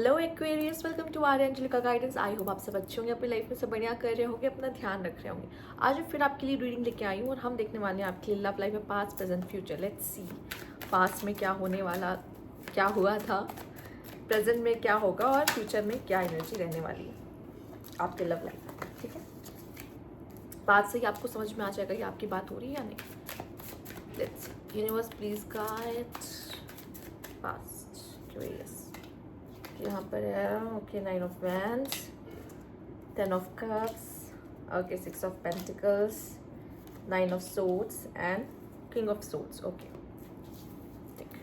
Hello Aquarius, welcome to R Angelica guidance. I hope आप सब अच्छे होंगे, अपनी लाइफ में सब बढ़िया कर रहे होंगे, अपना ध्यान रख रहे होंगे। आज मैं फिर आपके लिए रीडिंग लेके आई हूँ और हम देखने वाले हैं आपके लिए लव लाइफ में past present future. Let's see past में क्या होने वाला, क्या हुआ था, प्रेजेंट में क्या होगा और फ्यूचर में क्या एनर्जी रहने वाली है आपके लव लाइफ में। ठीक है, बात से ही आपको समझ में आ जाएगा कि आपकी बात हो रही है या नहीं। Let's universe please guide past curious. यहाँ पर है okay 9 of wands, 10 of cups, okay 6 of pentacles, 9 of swords and king of swords. Okay ठीक,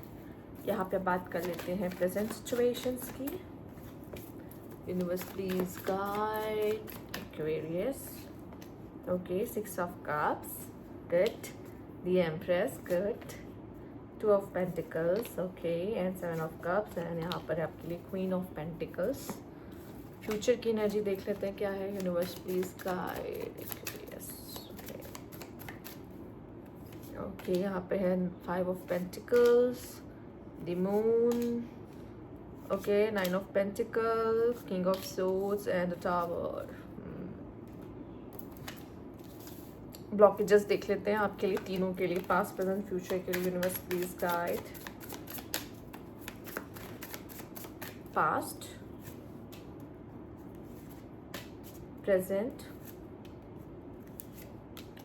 यहाँ पे बात कर लेते हैं प्रेजेंट सिचुएशंस की। Universe please guide Aquarius. Okay 6 of cups, good, the empress, good, 2 of pentacles, okay and 7 of cups and यहाँ पर है आपके लिए क्वीन ऑफ पेंटिकल्स। फ्यूचर की एनर्जी देख लेते हैं क्या है। Universe please guide yes. Okay यहाँ पे है 5 of pentacles, the moon, okay 9 of pentacles, king of swords and the tower. Blockages देख लेते हैं आपके लिए, तीनों के लिए, पास्ट प्रेजेंट फ्यूचर के लिए। Universe please guide past present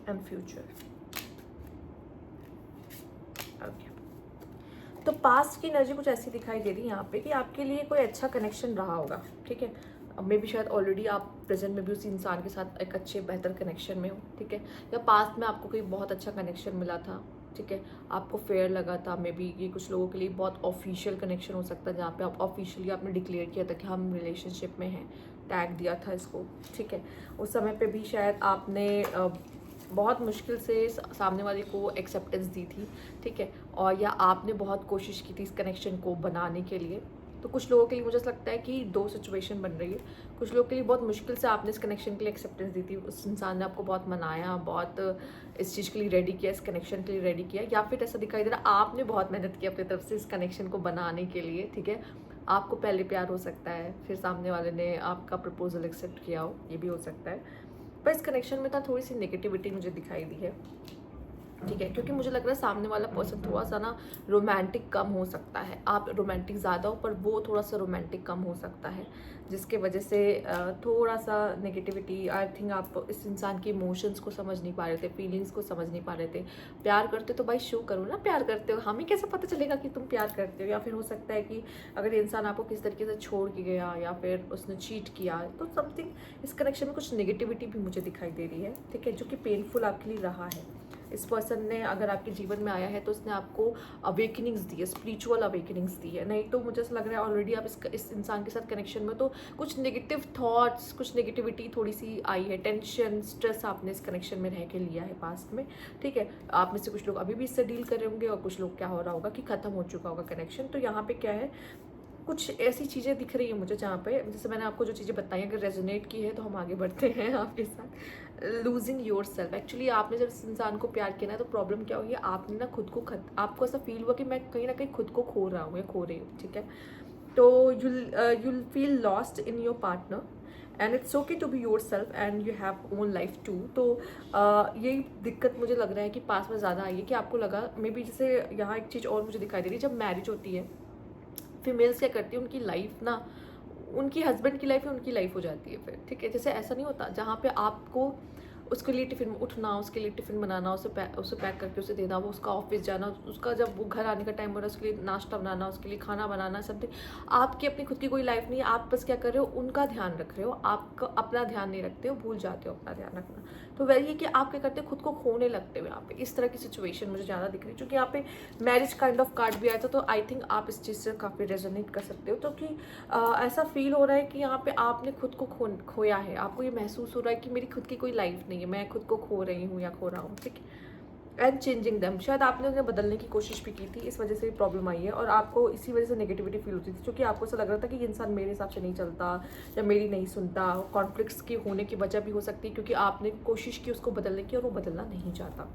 and future. Okay, तो पास्ट की एनर्जी कुछ ऐसी दिखाई दे रही है यहाँ पे कि आपके लिए कोई अच्छा कनेक्शन रहा होगा। ठीक है, अब मे भी शायद ऑलरेडी आप प्रेजेंट में भी उसी इंसान के साथ एक अच्छे बेहतर कनेक्शन में हो। ठीक है, या पास्ट में आपको कोई बहुत अच्छा कनेक्शन मिला था। ठीक है, आपको फेयर लगा था। मे बी ये कुछ लोगों के लिए बहुत ऑफिशियल कनेक्शन हो सकता है, जहाँ पे आप ऑफिशियली आपने डिक्लेयर किया था कि हम रिलेशनशिप में हैं, टैग दिया था इसको। ठीक है, उस समय पे भी शायद आपने बहुत मुश्किल से सामने वाले को एक्सेप्टेंस दी थी। ठीक है, और या आपने बहुत कोशिश की थी इस कनेक्शन को बनाने के लिए। तो कुछ लोगों के लिए मुझे लगता है कि दो सिचुएशन बन रही है। कुछ लोगों के लिए बहुत मुश्किल से आपने इस कनेक्शन के लिए एक्सेप्टेंस दी थी, उस इंसान ने आपको बहुत मनाया, बहुत इस चीज़ के लिए रेडी किया, इस कनेक्शन के लिए रेडी किया। या फिर ऐसा दिखाई दे रहा आपने बहुत मेहनत की अपनी तरफ से इस कनेक्शन को बनाने के लिए। ठीक है, आपको पहले प्यार हो सकता है, फिर सामने वाले ने आपका प्रपोजल एक्सेप्ट किया हो, ये भी हो सकता है। पर इस कनेक्शन में तो थोड़ी सी नेगेटिविटी मुझे दिखाई दी है। ठीक है, क्योंकि मुझे लग रहा है सामने वाला पर्सन थोड़ा सा ना रोमांटिक कम हो सकता है। आप रोमांटिक ज़्यादा हो पर वो थोड़ा सा रोमांटिक कम हो सकता है, जिसके वजह से थोड़ा सा नेगेटिविटी। आई थिंक आप इस इंसान के इमोशंस को समझ नहीं पा रहे थे, फीलिंग्स को समझ नहीं पा रहे थे। प्यार करते तो भाई शो करो ना, प्यार करते हो। हमें कैसे पता चलेगा कि तुम प्यार करते हो? या फिर हो सकता है कि अगर इंसान आपको किस तरीके से छोड़ के गया या फिर उसने चीट किया, तो समथिंग इस कनेक्शन में कुछ नेगेटिविटी भी मुझे दिखाई दे रही है। ठीक है, जो कि पेनफुल आपके लिए रहा है। इस पर्सन ने अगर आपके जीवन में आया है तो उसने आपको अवेकनिंग्स दी है, स्पिरिचुअल अवेकनिंग्स दी है। नहीं तो मुझे ऐसा लग रहा है ऑलरेडी आप इस इंसान के साथ कनेक्शन में, तो कुछ नेगेटिव थॉट्स, कुछ नेगेटिविटी थोड़ी सी आई है, टेंशन, स्ट्रेस आपने इस कनेक्शन में रह के लिया है पास्ट में। ठीक है, आप में से कुछ लोग अभी भी इससे डील कर रहे होंगे और कुछ लोग क्या हो रहा होगा कि ख़त्म हो चुका होगा कनेक्शन। तो यहाँ पे क्या है, कुछ ऐसी चीज़ें दिख रही है मुझे जहाँ पे, जैसे मैंने आपको जो चीज़ें बताई, अगर रेजोनेट की है तो हम आगे बढ़ते हैं आपके साथ। लूजिंग योर सेल्फ, एक्चुअली आपने जब इस इंसान को प्यार किया ना, तो प्रॉब्लम क्या होगी, आपने ना खुद को आपको ऐसा फील हुआ कि मैं कहीं ना कहीं खुद को खो रहा हूँ या खो रही हूँ। ठीक है, तो you'll feel lost in your partner and it's okay to be yourself and you have own life too. तो यही दिक्कत मुझे लग रहा है कि पास में ज़्यादा आई है कि आपको लगा मे बी, जैसे यहाँ एक चीज़ और मुझे दिखाई दे रही है, जब मैरिज होती है फीमेल्स क्या करती है, उनकी लाइफ ना, उनकी हस्बैंड की लाइफ ही उनकी लाइफ हो जाती है फिर। ठीक है, जैसे ऐसा नहीं होता जहाँ पे आपको उसके लिए टिफ़िन उठना, उसके लिए टिफ़िन बनाना, उसे पैक करके उसे देना, वो उसका ऑफिस जाना, उसका जब वो घर आने का टाइम हो रहा है उसके लिए नाश्ता बनाना, उसके लिए खाना बनाना, सब। आपकी अपनी खुद की कोई लाइफ नहीं है, आप बस क्या कर रहे हो, उनका ध्यान रख रहे हो, आपका अपना ध्यान नहीं रखते हो, भूल जाते हो अपना ध्यान रखना। तो वही है कि आप क्या करते हो, खुद को खोने लगते हो यहाँ पे। इस तरह की सिचुएशन मुझे ज़्यादा दिख रही है, क्योंकि यहाँ पे मैरिज काइंड ऑफ कार्ड भी आया था। तो आई थिंक आप इस चीज़ से काफ़ी रेजोनेट कर सकते हो। तो कि ऐसा फील हो रहा है कि यहाँ पे आपने खुद को खोया है, आपको ये महसूस हो रहा है कि मेरी खुद की कोई लाइफ नहीं है, मैं खुद को खो रही हूँ या खो रहा हूँ। ठीक है, एंड चेंजिंग देम, शायद आपने उन्हें बदलने की कोशिश भी की थी, इस वजह से प्रॉब्लम आई है और आपको इसी वजह से नेगेटिविटी फील होती थी, क्योंकि आपको ऐसा लग रहा था कि ये इंसान मेरे हिसाब से नहीं चलता या मेरी नहीं सुनता। कॉन्फ्लिक्ट्स की होने की वजह भी हो सकती है क्योंकि आपने कोशिश की उसको बदलने की और वो बदलना नहीं चाहता।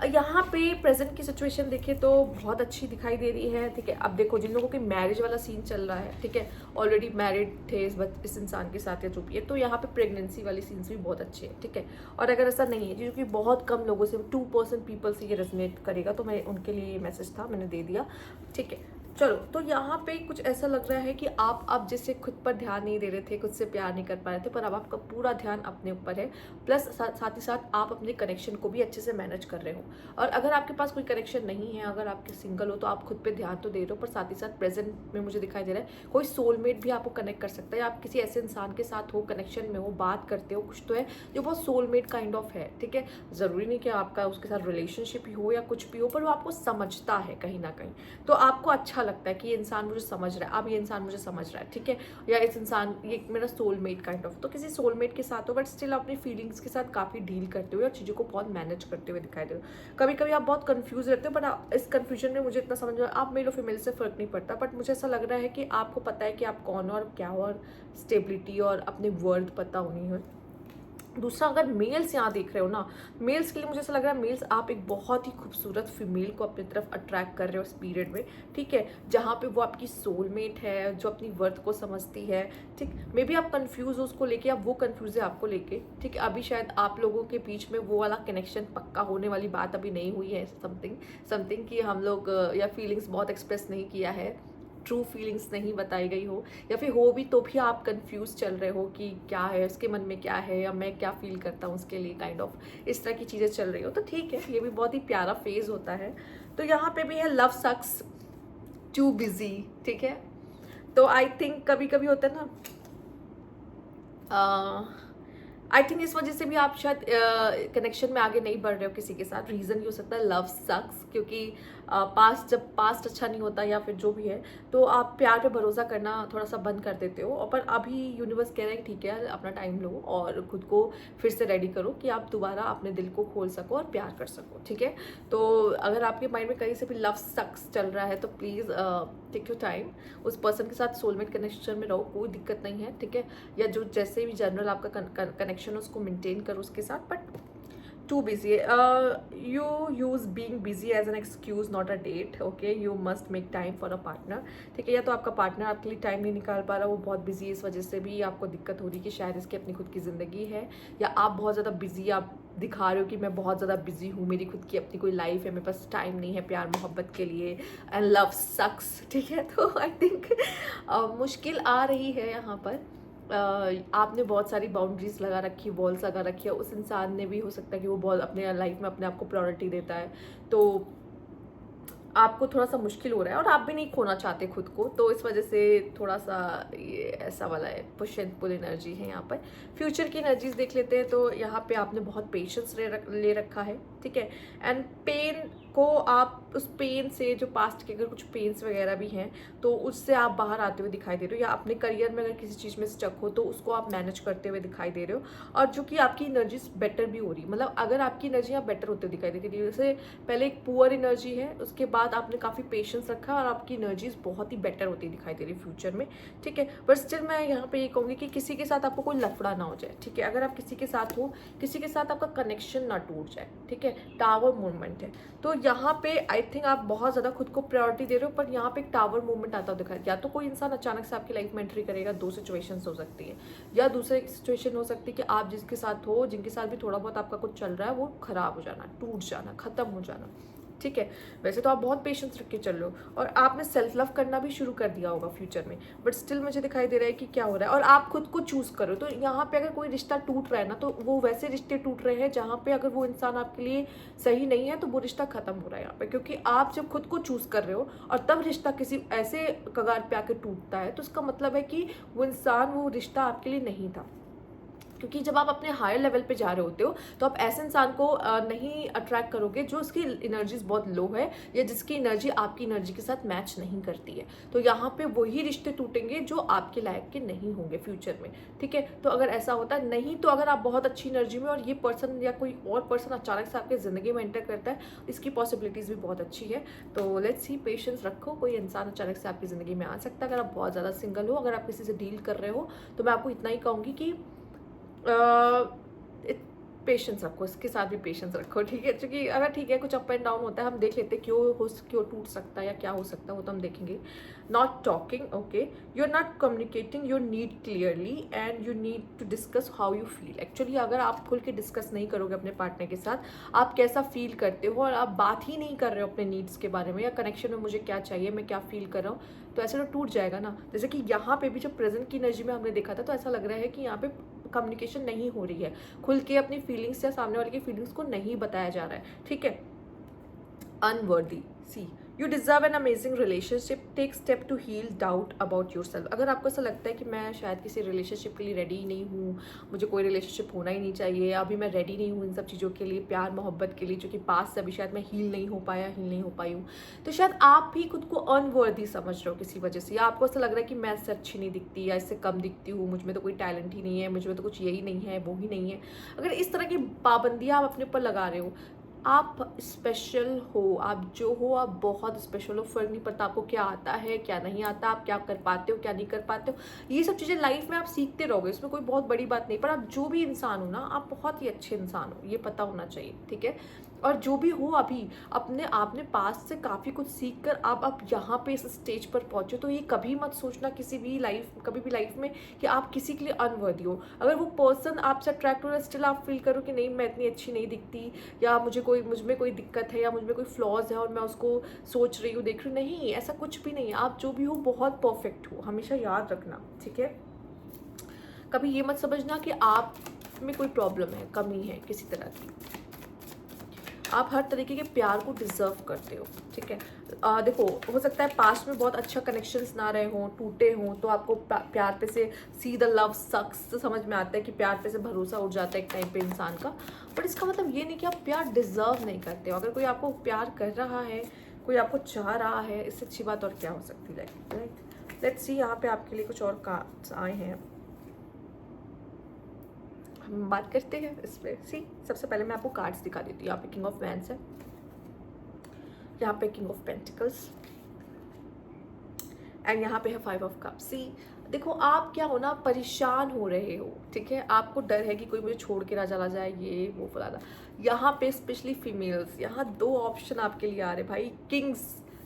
यहाँ पे प्रेजेंट की सिचुएशन देखें तो बहुत अच्छी दिखाई दे रही है, ठीक है। अब देखो जिन लोगों के मैरिज वाला सीन चल रहा है, ठीक है, ऑलरेडी मैरिड थे इस इंसान के साथ या जो भी है, तो यहाँ पे प्रेगनेंसी वाली सीन्स भी बहुत अच्छे हैं, ठीक है। और अगर ऐसा नहीं है, क्योंकि बहुत कम लोगों से 2% पीपल से ये रेजोनेट करेगा, तो मैं उनके लिए ये मैसेज था, मैंने दे दिया, ठीक है। चलो, तो यहाँ पे कुछ ऐसा लग रहा है कि आप अब जैसे खुद पर ध्यान नहीं दे रहे थे, खुद से प्यार नहीं कर पा रहे थे, पर अब आपका पूरा ध्यान अपने ऊपर है, प्लस साथ ही साथ आप अपने कनेक्शन को भी अच्छे से मैनेज कर रहे हो। और अगर आपके पास कोई कनेक्शन नहीं है, अगर आपके सिंगल हो, तो आप खुद पे ध्यान तो दे रहे हो, पर साथ ही साथ प्रेजेंट में मुझे दिखाई दे रहा है कोई सोलमेट भी आपको कनेक्ट कर सकता है, आप किसी ऐसे इंसान के साथ हो, कनेक्शन में हो, बात करते हो, कुछ तो है जो बहुत सोलमेट काइंड ऑफ है, ठीक है। ज़रूरी नहीं कि आपका उसके साथ रिलेशनशिप ही हो या कुछ भी हो, पर वो आपको समझता है कहीं ना कहीं, तो आपको अच्छा लगता है कि ये इंसान मुझे समझ रहा है, अब ये इंसान मुझे समझ रहा है, ठीक है, या इस इंसान ये मेरा सोलमेट काइंड ऑफ, तो किसी सोलमेट के साथ हो, बट स्टिल अपनी फीलिंग्स के साथ काफ़ी डील करते हुए और चीज़ों को बहुत मैनेज करते हुए दिखाई दे रहे हो। कभी कभी आप बहुत कंफ्यूज रहते हो, बट इस कंफ्यूजन में मुझे इतना समझ में, आप मेल और फीमेल से फ़र्क नहीं पड़ता, बट मुझे ऐसा लग रहा है कि आपको पता है कि आप कौन हो और क्या हो, और स्टेबिलिटी और अपने वर्थ पता होनी है। दूसरा, अगर मेल्स यहाँ देख रहे हो ना, मेल्स के लिए मुझे ऐसा लग रहा है मेल्स आप एक बहुत ही खूबसूरत फीमेल को अपनी तरफ अट्रैक्ट कर रहे हो इस पीरियड में, ठीक है, जहाँ पे वो आपकी सोलमेट है, जो अपनी वर्थ को समझती है, ठीक। मे बी आप कंफ्यूज हो उसको लेके, अब वो कंफ्यूज है आपको लेके, ठीक है। अभी शायद आप लोगों के बीच में वो वाला कनेक्शन पक्का होने वाली बात अभी नहीं हुई है, समथिंग कि हम लोग या फीलिंग्स बहुत एक्सप्रेस नहीं किया है, ट्रू फीलिंग्स नहीं बताई गई हो, या फिर हो भी तो भी आप कंफ्यूज चल रहे हो कि क्या है उसके मन में, क्या है, या मैं क्या फील करता हूँ उसके लिए, काइंड ऑफ इस तरह की चीज़ें चल रही हो, तो ठीक है, ये भी बहुत ही प्यारा फेज होता है। तो यहाँ पे भी है लव सक्स टू बिजी, ठीक है। तो आई थिंक कभी कभी होता है ना, आई थिंक इस वजह से भी आप शायद कनेक्शन में आगे नहीं बढ़ रहे हो किसी के साथ, रीज़न ये हो सकता है लव सक्स, क्योंकि पास्ट जब पास्ट अच्छा नहीं होता या फिर जो भी है, तो आप प्यार पे भरोसा करना थोड़ा सा बंद कर देते हो, और पर अभी यूनिवर्स कह रहा है कि ठीक है, अपना टाइम लो और खुद को फिर से रेडी करो कि आप दोबारा अपने दिल को खोल सको और प्यार कर सको, ठीक है। तो अगर आपके माइंड में कहीं से भी लव सक्स चल रहा है, तो प्लीज़ टेक योर टाइम, उस पर्सन के साथ सोलमेट कनेक्शन में रहो, कोई दिक्कत नहीं है, ठीक है, या जो जैसे भी जनरल आपका कनेक्शन उसको मेंटेन करो उसके साथ, but too busy. You use being busy as an excuse, not a date. Okay, you must make time for a partner. ठीक है, या तो आपका पार्टनर आपके लिए टाइम नहीं निकाल पा रहा, वो बहुत बिजी है, इस वजह से भी आपको दिक्कत हो रही कि शायद इसकी अपनी खुद की ज़िंदगी है, या आप बहुत ज़्यादा बिजी, आप दिखा रहे हो कि मैं बहुत ज़्यादा बिजी हूँ, मेरी खुद की अपनी कोई लाइफ है, मेरे पास टाइम नहीं है प्यार मोहब्बत के लिए, एंड लव सक्स, ठीक है। तो आई थिंक मुश्किल आ रही है यहाँ पर। आपने बहुत सारी बाउंड्रीज लगा रखी, वॉल्स लगा रखी है, उस इंसान ने भी हो सकता है कि वो बहुत अपने लाइफ में अपने आप को प्रायोरिटी देता है, तो आपको थोड़ा सा मुश्किल हो रहा है, और आप भी नहीं खोना चाहते खुद को, तो इस वजह से थोड़ा सा ये ऐसा वाला है, पुश एंड पुल एनर्जी है यहाँ पर। फ्यूचर की एनर्जीज देख लेते हैं, तो यहाँ पे आपने बहुत पेशेंस ले रखा है, ठीक है, एंड पेन को आप उस पेन से, जो पास्ट के अगर कुछ पेन्स वगैरह भी हैं, तो उससे आप बाहर आते हुए दिखाई दे रहे हो, या अपने करियर में अगर किसी चीज़ में स्टक हो तो उसको आप मैनेज करते हुए दिखाई दे रहे हो, और जो कि आपकी एनर्जीज बेटर भी हो रही, मतलब अगर आपकी एनर्जी आप बेटर होते हुए दिखाई दे रही है, जैसे पहले एक पुअर एनर्जी है, उसके बाद आपने काफ़ी पेशेंस रखा और आपकी एनर्जीज बहुत ही बेटर होती दिखाई दे रही है फ्यूचर में, ठीक है। बट स्टिल मैं यहाँ पे ये कहूँगी कि किसी के साथ आपको कोई लफड़ा ना हो जाए, ठीक है। अगर आप किसी के साथ हो, किसी के साथ आपका कनेक्शन ना टूट जाए, ठीक है, टावर मूवमेंट है, तो यहाँ पे आई थिंक आप बहुत ज़्यादा खुद को प्रायोरिटी दे रहे हो, पर यहाँ पे एक टावर मूवमेंट आता हुआ दिखाई, या तो कोई इंसान अचानक से आपकी लाइफ में एंट्री करेगा, दो सिचुएशंस हो सकती है, या दूसरी सिचुएशन हो सकती है कि आप जिसके साथ हो, जिनके साथ भी थोड़ा बहुत आपका कुछ चल रहा है, वो खराब हो जाना, टूट जाना, खत्म हो जाना, ठीक है। वैसे तो आप बहुत पेशेंस रख के चल रहे हो, और आपने सेल्फ लव करना भी शुरू कर दिया होगा फ्यूचर में, बट स्टिल मुझे दिखाई दे रहा है कि क्या हो रहा है, और आप खुद को चूज करो। तो यहाँ पे अगर कोई रिश्ता टूट रहा है ना, तो वो वैसे रिश्ते टूट रहे हैं जहाँ पे अगर वो इंसान आपके लिए सही नहीं है, तो वो रिश्ता खत्म हो रहा है यहाँ पे, क्योंकि आप जब खुद को चूज कर रहे हो और तब रिश्ता किसी ऐसे कगार पे आके टूटता है, तो इसका मतलब है कि वो इंसान, वो रिश्ता आपके लिए नहीं था, क्योंकि जब आप अपने हायर लेवल पे जा रहे होते हो, तो आप ऐसे इंसान को नहीं अट्रैक्ट करोगे जो उसकी एनर्जीज बहुत लो है, या जिसकी एनर्जी आपकी एनर्जी के साथ मैच नहीं करती है, तो यहाँ पे वही रिश्ते टूटेंगे जो आपके लायक के नहीं होंगे फ्यूचर में, ठीक है। तो अगर ऐसा होता है, नहीं तो अगर आप बहुत अच्छी एनर्जी में और ये पर्सन या कोई और पर्सन अचानक से आपके ज़िंदगी में एंटर करता है, इसकी पॉसिबिलिटीज़ भी बहुत अच्छी है। तो लेट्स सी, पेशेंस रखो, कोई इंसान अचानक से आपकी ज़िंदगी में आ सकता है। अगर आप बहुत ज़्यादा सिंगल हो, अगर आप किसी से डील कर रहे हो, तो मैं आपको इतना ही कहूँगी कि पेशेंस रखो, इसके साथ भी पेशेंस रखो, ठीक है। क्योंकि अगर ठीक है कुछ अप एंड डाउन होता है, हम देख लेते हैं क्यों टूट सकता है या क्या हो सकता है, वो तो हम देखेंगे। Not talking, okay, you are not communicating your need clearly and you need to discuss how you feel. Actually अगर आप खुल के डिस्कस नहीं करोगे अपने पार्टनर के साथ, आप कैसा फील करते हो, और आप बात ही नहीं कर रहे हो अपने नीड्स के बारे में या कनेक्शन में मुझे क्या चाहिए, मैं क्या फील कर रहा हूँ, तो ऐसे तो टूट जाएगा ना। जैसे कि यहाँ पे भी जब प्रेजेंट की एनर्जी में हमने देखा था, तो ऐसा लग रहा है कि यहाँ पे कम्युनिकेशन नहीं हो रही है, खुल के अपनी फीलिंग्स या सामने वाले की फीलिंग्स को नहीं बताया जा रहा है, ठीक है। Unworthy, see you deserve an amazing relationship, take step to heal doubt about yourself. अगर आपको ऐसा लगता है कि मैं शायद किसी रिलेशनशिप के लिए रेडी ही नहीं हूँ, मुझे कोई रिलेशनशिप होना ही नहीं चाहिए, अभी मैं रेडी नहीं हूँ इन सब चीज़ों के लिए, प्यार मोहब्बत के लिए, जो कि पास से अभी शायद मैं हील नहीं हो पाई हूँ, तो शायद आप भी खुद को अनवर्दी समझ रहे हो किसी वजह से, या आपको ऐसा लग रहा है कि मैं इससे अच्छी नहीं दिखती या इससे कम दिखती हूँ, मुझ में तो कोई टैलेंट ही नहीं है, मुझ में तो कुछ यही नहीं है, वो ही नहीं है। अगर इस तरह की पाबंदियाँ आप अपने ऊपर लगा रहे हो, आप स्पेशल हो, आप जो हो आप बहुत स्पेशल हो, फर्क नहीं पड़ता आपको क्या आता है क्या नहीं आता, आप क्या कर पाते हो क्या नहीं कर पाते हो, ये सब चीज़ें लाइफ में आप सीखते रहोगे, इसमें कोई बहुत बड़ी बात नहीं। पर आप जो भी इंसान हो ना, आप बहुत ही अच्छे इंसान हो, ये पता होना चाहिए, ठीक है। और जो भी हो अभी आपने पास से काफ़ी कुछ सीख कर आप यहाँ पे इस स्टेज पर पहुँचे, तो ये कभी मत सोचना कभी भी लाइफ में कि आप किसी के लिए अनवर्दी हो। अगर वो पर्सन आपसे अट्रैक्ट हो रहा है, स्टिल आप फील करो कि नहीं मैं इतनी अच्छी नहीं दिखती, या मुझ में कोई दिक्कत है, या मुझ में कोई फ्लॉज है और मैं उसको सोच रही हूँ, देख रही हूँ, नहीं ऐसा कुछ भी नहीं है। आप जो भी हो बहुत परफेक्ट हो, हमेशा याद रखना, ठीक है। कभी ये मत समझना कि आप में कोई प्रॉब्लम है, कमी है किसी तरह की। आप हर तरीके के प्यार को डिजर्व करते हो, ठीक है। देखो, हो सकता है पास्ट में बहुत अच्छा कनेक्शंस ना रहे हों, टूटे हों, तो आपको प्यार पे से सी द लव सक्स समझ में आता है कि प्यार पे से भरोसा उठ जाता है एक टाइम पे इंसान का। बट इसका मतलब ये नहीं कि आप प्यार डिजर्व नहीं करते हो। अगर कोई आपको प्यार कर रहा है, कोई आपको चाह रहा है, इससे अच्छी बात और क्या हो सकती है, राइट। लेट्स सी, यहाँ पे आपके लिए कुछ और कार्ड्स आए हैं, हम बात करते हैं इस पर। सी, सबसे पहले मैं आपको कार्ड्स दिखा देती हूँ। यहाँ पे किंग ऑफ वैंड्स है, यहाँ पे किंग ऑफ पेंटिकल्स, एंड यहाँ पे है 5 ऑफ कप्स। सी, देखो आप क्या हो ना, परेशान हो रहे हो, ठीक है। आपको डर है कि कोई मुझे छोड़ के ना चला जाए, ये वो फलाना। यहाँ पे स्पेशली फीमेल्स, यहाँ 2 ऑप्शन आपके लिए आ रहे भाई।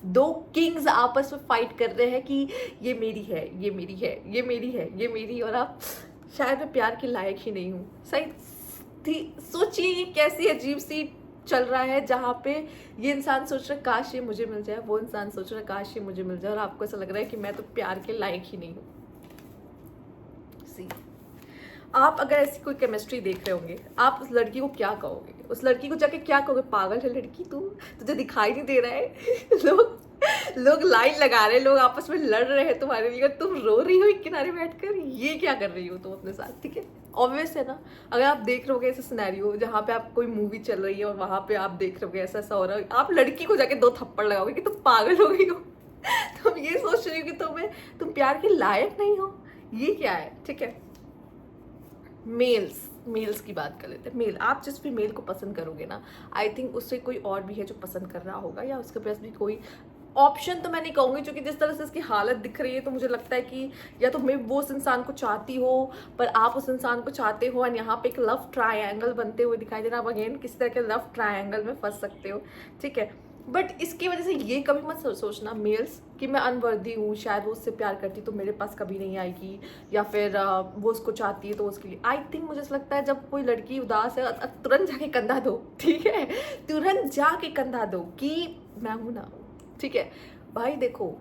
दो किंग्स आपस में फाइट कर रहे हैं कि ये मेरी है, ये मेरी है, ये मेरी है, ये मेरी, और आप शायद मैं प्यार के लायक ही नहीं हूँ। सही सोचिए ये कैसी अजीब सी चल रहा है, जहाँ पे ये इंसान सोच रहा है काश ये मुझे मिल जाए, वो इंसान सोच रहा है काश ये मुझे मिल जाए, और आपको ऐसा लग रहा है कि मैं तो प्यार के लायक ही नहीं हूँ। सी, आप अगर ऐसी कोई केमिस्ट्री देख रहे होंगे, आप उस लड़की को क्या कहोगे? उस लड़की को जाके क्या कहोगे? पागल है लड़की तू, तुझे दिखाई नहीं दे रहा है? लोग लाइन लगा रहे हैं, लोग आपस में लड़ रहे हैं तुम्हारे लिए, तुम रो रही हो एक किनारे बैठकर, ये क्या कर रही हो तुम अपने साथ, ठीक है। ऑब्वियस है ना। अगर आप देख रहोगे ऐसा सिनेरियो जहाँ पे आप कोई मूवी चल रही है और वहाँ पे आप देख रहोगे ऐसा हो रहा है, आप लड़की को जाके 2 थप्पड़ लगाओगे कि तुम पागल हो गई हो। तुम ये सोच रही हो कि तुम प्यार के लायक नहीं हो, ये क्या है, ठीक है। मेल्स की बात कर लेते हैं। मेल, आप जिस भी मेल को पसंद करोगे ना, आई थिंक उससे कोई और भी है जो पसंद कर रहा होगा, या उसके पास भी कोई ऑप्शन तो मैं नहीं कहूँगी, क्योंकि जिस तरह से इसकी हालत दिख रही है तो मुझे लगता है कि या तो मैं वो उस इंसान को चाहती हो, पर आप उस इंसान को चाहते हो, और यहाँ पे एक लव ट्रायंगल बनते हुए दिखाई दे रहा है। आप अगेन किसी तरह के लव ट्रायंगल में फंस सकते हो, ठीक है। बट इसकी वजह से ये कभी मत सोचना मेल्स कि मैं अनवर्दी हूँ, शायद वो उससे प्यार करती तो मेरे पास कभी नहीं आएगी, या फिर वो उसको चाहती है तो उसके लिए। आई थिंक मुझे ऐसा लगता है जब कोई लड़की उदास है, तुरंत जाके कंधा दो, ठीक है, तुरंत जाके कंधा दो कि मैं हूँ ना, ठीक है भाई। देखो,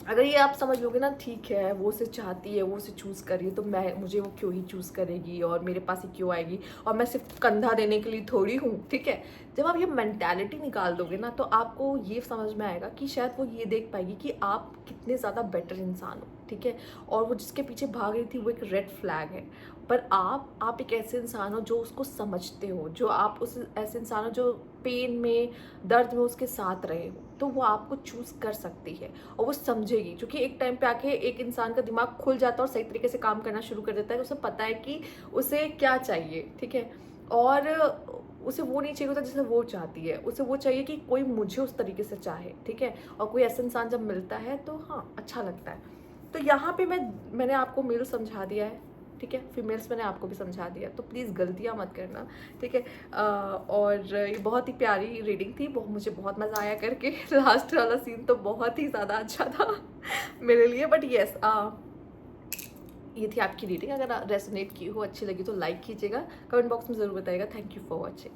अगर ये आप समझ लोगे ना, ठीक है वो उसे चाहती है, वो उसे चूज़ कर रही है, तो मुझे वो क्यों ही चूज़ करेगी और मेरे पास ही क्यों आएगी, और मैं सिर्फ कंधा देने के लिए थोड़ी हूँ, ठीक है। जब आप ये मेंटालिटी निकाल दोगे ना, तो आपको ये समझ में आएगा कि शायद वो ये देख पाएगी कि आप कितने ज़्यादा बेटर इंसान हो, ठीक है। और वो जिसके पीछे भाग रही थी वो एक रेड फ्लैग है, पर आप एक ऐसे इंसान हो जो उसको समझते हो, जो आप उस ऐसे इंसान हो जो पेन में, दर्द में उसके साथ रहे हो, तो वो आपको चूज़ कर सकती है और वो समझेगी। क्योंकि एक टाइम पे आके एक इंसान का दिमाग खुल जाता है और सही तरीके से काम करना शुरू कर देता है, उसे पता है कि उसे क्या चाहिए, ठीक है। और उसे वो नहीं चाहिए होता जैसे वो चाहती है, उसे वो चाहिए कि कोई मुझे उस तरीके से चाहे, ठीक है। और कोई ऐसा इंसान जब मिलता है तो हाँ अच्छा लगता है। तो यहाँ पे मैंने आपको मेल समझा दिया है, ठीक है। फीमेल्स मैंने आपको भी समझा दिया, तो प्लीज़ गलतियाँ मत करना, ठीक है। और ये बहुत ही प्यारी रीडिंग थी, मुझे बहुत मज़ा आया करके। लास्ट वाला सीन तो बहुत ही ज़्यादा अच्छा था मेरे लिए। बट येस, ये थी आपकी रीडिंग। अगर रेजोनेट की हो, अच्छी लगी तो लाइक कीजिएगा, कमेंट बॉक्स में ज़रूर बताइएगा। Thank you for watching.